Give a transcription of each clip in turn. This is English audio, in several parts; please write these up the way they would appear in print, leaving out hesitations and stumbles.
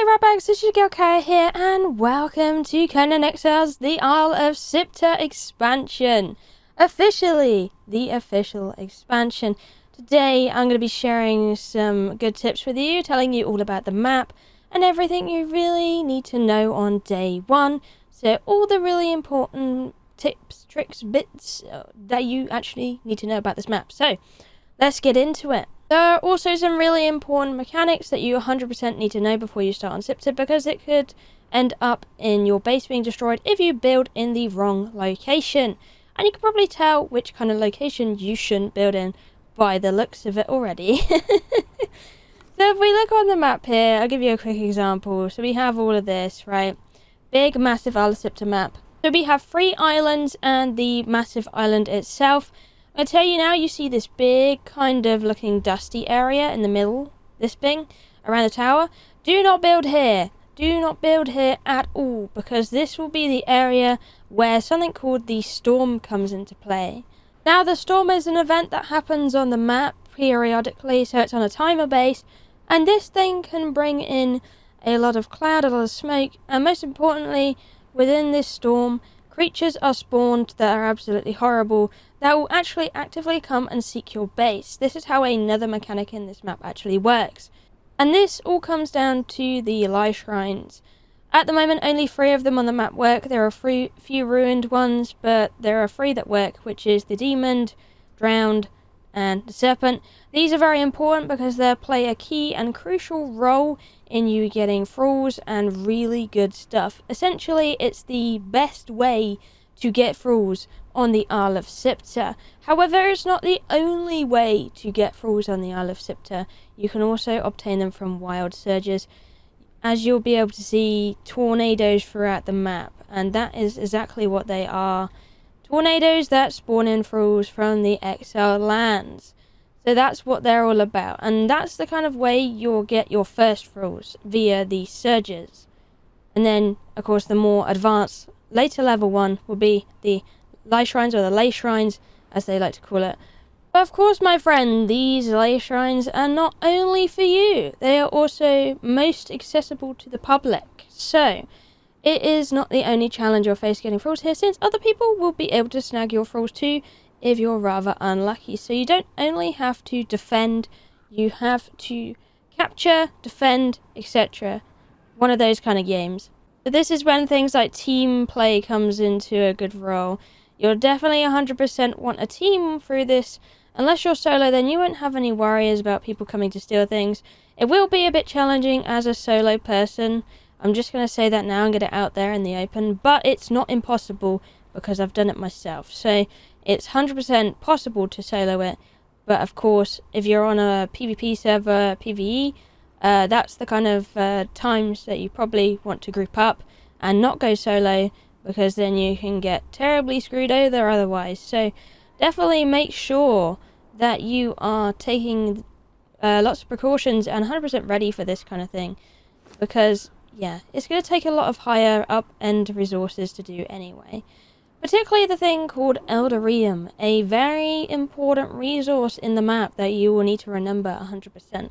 Hello Robux, this is Gilkaya here, and welcome to Conan Exiles, the Isle of Siptah expansion. Officially, the official expansion. Today I'm going to be sharing some good tips with you, telling you all about the map and everything you really need to know on day one. So all the really important tips, tricks, bits that you actually need to know about this map. So let's get into it. There are also some really important mechanics that you 100% need to know before you start on Siptah, because it could end up in your base being destroyed if you build in the wrong location. And you can probably tell which kind of location you shouldn't build in by the looks of it already. So if we look on the map here, I'll give you a quick example. So we have all of this, right? Big, massive Isle of Siptah map. So we have 3 islands and the massive island itself. I tell you now, you see this big kind of looking dusty area in the middle, this thing around the tower. Do not build here. Do not build here at all, because this will be the area where something called the storm comes into play. Now, the storm is an event that happens on the map periodically, so it's on a timer base, and this thing can bring in a lot of cloud, a lot of smoke, and most importantly, within this storm, creatures are spawned that are absolutely horrible, that will actually actively come and seek your base. This is how another mechanic in this map actually works. And this all comes down to the Lie Shrines. At the moment, only 3 of them on the map work. There are few ruined ones, but there are 3 that work, which is the Demon, Drowned, and the Serpent. These are very important because they play a key and crucial role in you getting thralls and really good stuff. Essentially, it's the best way to get thralls on the Isle of Siptah. However, it's not the only way to get thralls on the Isle of Siptah. You can also obtain them from wild surges, as you'll be able to see tornadoes throughout the map, and that is exactly what they are. Tornadoes that spawn in thralls from the exiled lands. So that's what they're all about, and that's the kind of way you'll get your first thralls, via the surges. And then, of course, the more advanced, later level one will be the Lie Shrines, or the Lay Shrines, as they like to call it. But of course, my friend, these Lay Shrines are not only for you, they are also most accessible to the public. So it is not the only challenge you'll face getting thralls here, since other people will be able to snag your thralls too if you're rather unlucky. So you don't only have to defend, you have to capture, defend, etc. One of those kind of games. So this is when things like team play comes into a good role. You'll definitely 100% want a team through this. Unless you're solo, then you won't have any worries about people coming to steal things. It will be a bit challenging as a solo person. I'm just going to say that now and get it out there in the open. But it's not impossible, because I've done it myself. So it's 100% possible to solo it. But of course, if you're on a PvP server, PvE, that's the kind of times that you probably want to group up and not go solo, because then you can get terribly screwed over otherwise. So definitely make sure that you are taking lots of precautions and 100% ready for this kind of thing, because yeah, it's going to take a lot of higher up end resources to do anyway. Particularly the thing called Eldarium, a very important resource in the map that you will need to remember 100%.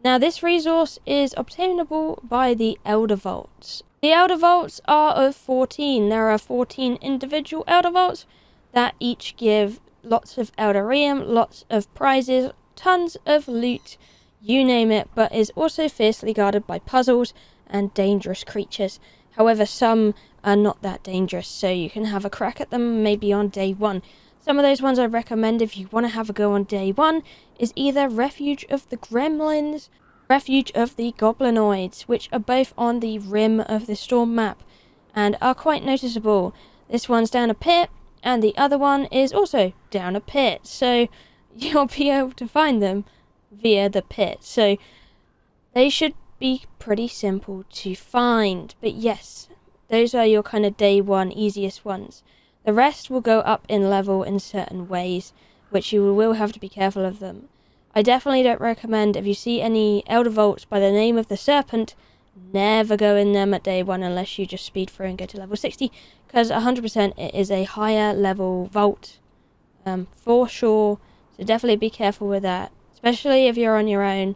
Now, this resource is obtainable by the Elder Vaults. The Elder Vaults are of 14. There are 14 individual Elder Vaults that each give lots of Eldarium, lots of prizes, tons of loot, you name it, but is also fiercely guarded by puzzles and dangerous creatures. However, some are not that dangerous, so you can have a crack at them maybe on day 1. Some of those ones I recommend if you want to have a go on day 1 is either Refuge of the Gremlins, Refuge of the Goblinoids, which are both on the rim of the storm map and are quite noticeable. This one's down a pit, and the other one is also down a pit, so you'll be able to find them via the pit. So they should be pretty simple to find. But yes, those are your kind of day 1 easiest ones. The rest will go up in level in certain ways, which you will have to be careful of them. I definitely don't recommend, if you see any Elder Vaults by the name of the Serpent, never go in them at day 1 unless you just speed through and go to level 60, because 100% it is a higher level vault for sure. So definitely be careful with that, especially if you're on your own.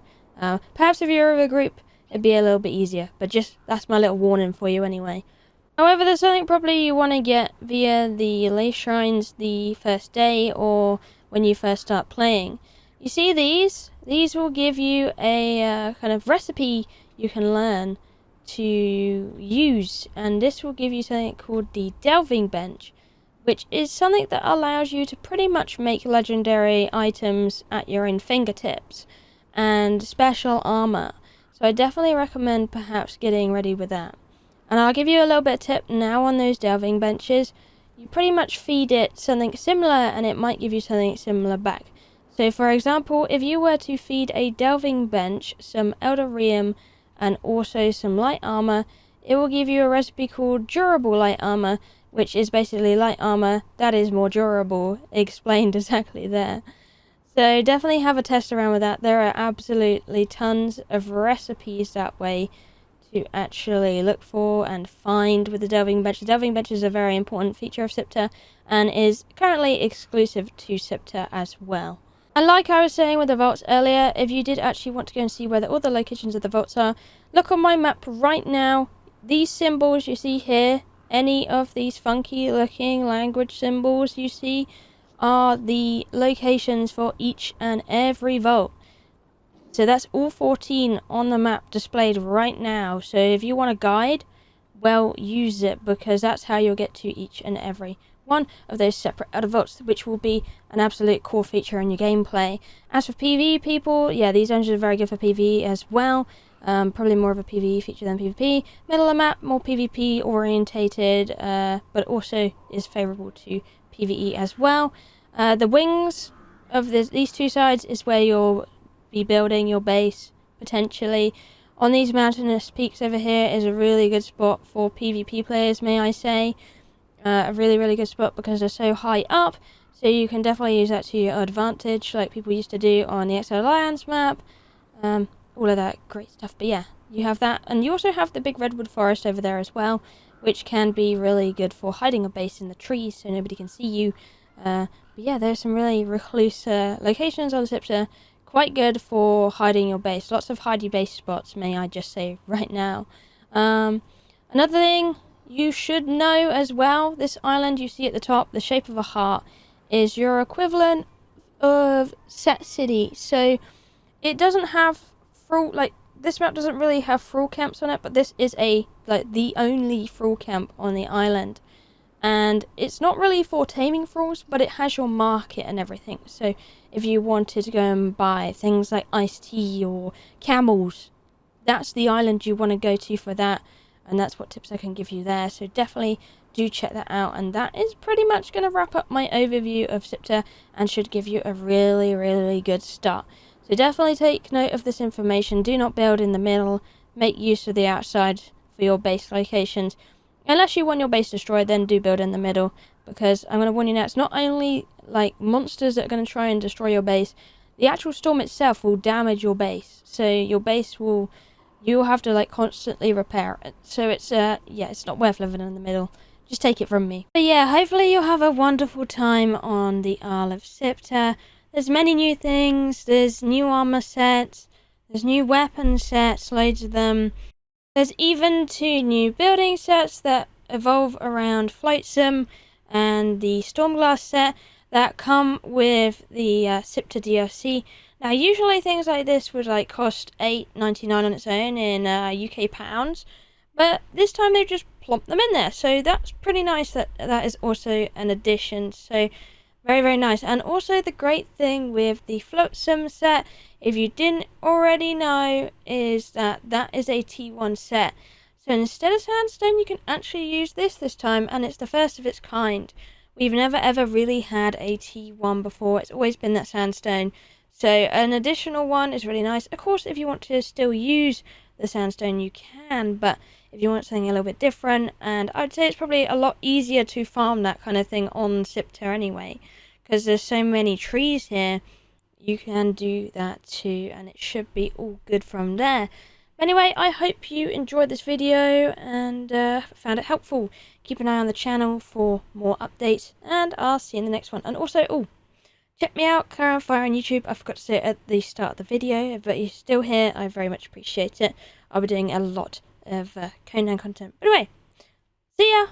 Perhaps if you're with a group, it'd be a little bit easier. But just, that's my little warning for you anyway. However, there's something probably you want to get via the Lay Shrines the first day or when you first start playing. You see these? These will give you a kind of recipe you can learn to use, and this will give you something called the Delving Bench, which is something that allows you to pretty much make legendary items at your own fingertips and special armor. So I definitely recommend perhaps getting ready with that. And I'll give you a little bit of tip now on those delving benches. You pretty much feed it something similar and it might give you something similar back. So for example, if you were to feed a delving bench some Eldarium and also some light armor, it will give you a recipe called durable light armor, which is basically light armor that is more durable, explained exactly there. So definitely have a test around with that. There are absolutely tons of recipes that way to actually look for and find with the delving bench. The delving bench is a very important feature of Siptah and is currently exclusive to Siptah as well. And like I was saying with the vaults earlier, if you did actually want to go and see where all the locations of the vaults are, look on my map right now. These symbols you see here, any of these funky looking language symbols you see, are the locations for each and every vault. So that's all 14 on the map displayed right now. So if you want a guide, well, use it, because that's how you'll get to each and every one of those separate outer vaults, which will be an absolute core feature in your gameplay. As for PvE people, yeah, these dungeons are very good for PvE as well. Probably more of a PvE feature than PvP. Middle of the map, more PvP orientated, but also is favourable to PvE as well. The wings of these two sides is where you'll be building your base, potentially. On these mountainous peaks over here is a really good spot for PvP players, may I say. A really, really good spot because they're so high up, so you can definitely use that to your advantage, like people used to do on the Exiled Lands map. All of that great stuff. But yeah, you have that, and you also have the big redwood forest over there as well, which can be really good for hiding a base in the trees so nobody can see you. But yeah, there's some really recluse locations on the Siptah. Quite good for hiding your base. Lots of hidey base spots, may I just say right now. Another thing you should know as well, this island you see at the top, the shape of a heart, is your equivalent of Set City. So it doesn't have thrall, like this map doesn't really have thrall camps on it, but this is the only thrall camp on the island. And it's not really for taming thralls, but it has your market and everything. So if you wanted to go and buy things like iced tea or camels, that's the island you want to go to for that. And that's what tips I can give you there. So definitely do check that out. And that is pretty much going to wrap up my overview of Siptah and should give you a really, really good start. So definitely take note of this information. Do not build in the middle. Make use of the outside for your base locations. Unless you want your base destroyed, then do build in the middle, because I'm going to warn you now, it's not only like monsters that are going to try and destroy your base, the actual storm itself will damage your base, so your base you'll have to like constantly repair it. So it's yeah, it's not worth living in the middle. Just take it from me. But yeah, hopefully you'll have a wonderful time on the Isle of Siptah. There's many new things, there's new armor sets, there's new weapon sets, loads of them. There's even 2 new building sets that evolve around Flotsam and the Stormglass set that come with the Siptah DLC. Now, usually things like this would cost $8.99 on its own in UK pounds, but this time they've just plopped them in there, so that's pretty nice that is also an addition. So very, very nice. And also the great thing with the Flotsam set, if you didn't already know, is that is a T1 set. So instead of sandstone, you can actually use this time, and it's the first of its kind. We've never ever really had a T1 before. It's always been that sandstone. So an additional one is really nice. Of course, if you want to still use the sandstone, you can, but if you want something a little bit different, and I'd say it's probably a lot easier to farm that kind of thing on Siptah anyway, because there's so many trees here, you can do that too, and it should be all good from there. But anyway, I hope you enjoyed this video and found it helpful. Keep an eye on the channel for more updates, and I'll see you in the next one. And also, check me out, Clara on Fire on YouTube. I forgot to say it at the start of the video, but you're still here. I very much appreciate it. I'll be doing a lot of Conan content. But anyway, see ya!